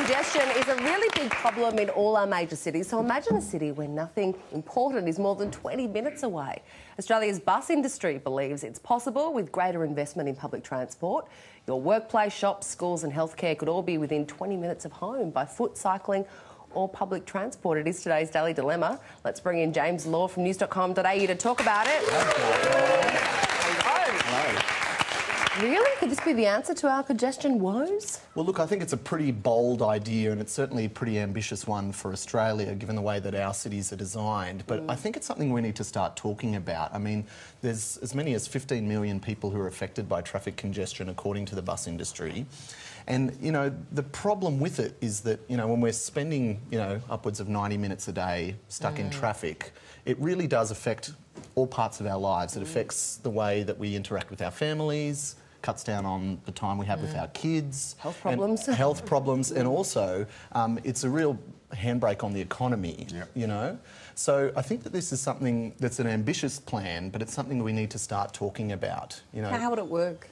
congestion is a really big problem in all our major cities. So imagine a city where nothing important is more than 20 minutes away. Australia's bus industry believes it's possible with greater investment in public transport. Your workplace, shops, schools and healthcare could all be within 20 minutes of home by foot, cycling or public transport. It is today's Daily Dilemma. Let's bring in James Law from news.com.au to talk about it. Hello. Really? Could this be the answer to our congestion woes? Well, look, I think it's a pretty bold idea and it's certainly a pretty ambitious one for Australia, given the way that our cities are designed. But I think it's something we need to start talking about. I mean, there's as many as 15 million people who are affected by traffic congestion, according to the bus industry. And, you know, the problem with it is that, you know, when we're spending, you know, upwards of 90 minutes a day stuck in traffic, it really does affect all parts of our lives. It affects the way that we interact with our families, cuts down on the time we have with our kids. Health problems. And also it's a real handbrake on the economy, you know. So I think that this is something that's an ambitious plan, but it's something we need to start talking about, you know. How would it work?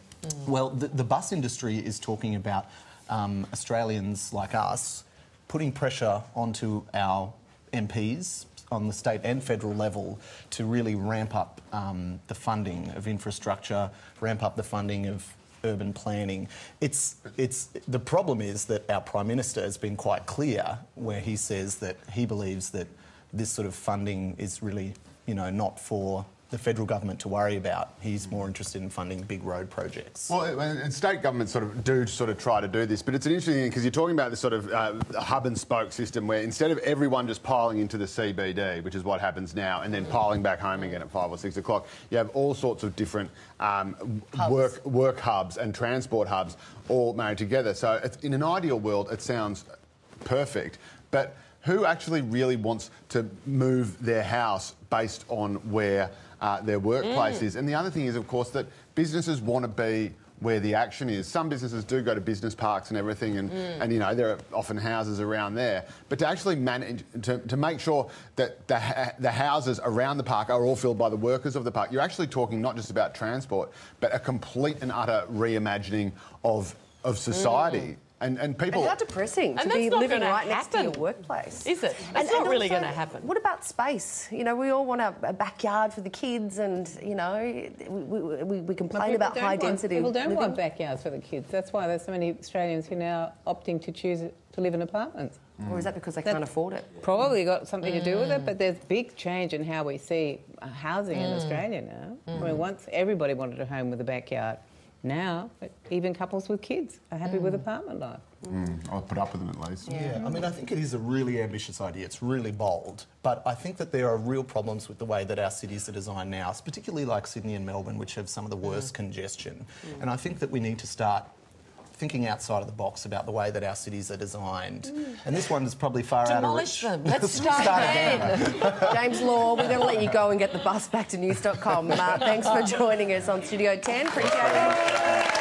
Well, the bus industry is talking about Australians like us putting pressure onto our MPs on the state and federal level to really ramp up the funding of infrastructure, ramp up the funding of urban planning. The problem is that our Prime Minister has been quite clear where he says that he believes that this sort of funding is really, you know, not for the federal government to worry about. He's more interested in funding big road projects. Well, and state governments sort of try to do this, but it's an interesting thing because you're talking about this sort of hub and spoke system where instead of everyone just piling into the CBD, which is what happens now, and then piling back home again at 5 or 6 o'clock, you have all sorts of different work hubs and transport hubs all married together. So in an ideal world, it sounds perfect, but who actually really wants to move their house based on where their workplace is? And the other thing is, of course, that businesses want to be where the action is. Some businesses do go to business parks and everything, and you know, there are often houses around there. But to actually manage, to make sure that the houses around the park are all filled by the workers of the park, you're actually talking not just about transport, but a complete and utter reimagining of society. And people... And how depressing to be living right next to your workplace. Is it? It's not really going to happen. What about space? You know, we all want a backyard for the kids and, you know, we complain about high density. People don't want backyards for the kids. That's why there's so many Australians who are now opting to choose to live in apartments. Or is that because they can't afford it? Probably got something to do with it, but there's big change in how we see housing in Australia now. I mean, once everybody wanted a home with a backyard. Now, even couples with kids are happy with apartment life. I'll put up with them at least. Yeah, I mean, I think it is a really ambitious idea. It's really bold. But I think that there are real problems with the way that our cities are designed now, particularly like Sydney and Melbourne, which have some of the worst congestion. And I think that we need to start thinking outside of the box about the way that our cities are designed. And this one is probably far out of reach. Demolish them. Let's start again. James Law, we're going to let you go and get the bus back to news.com. Thanks for joining us on Studio 10. Appreciate it.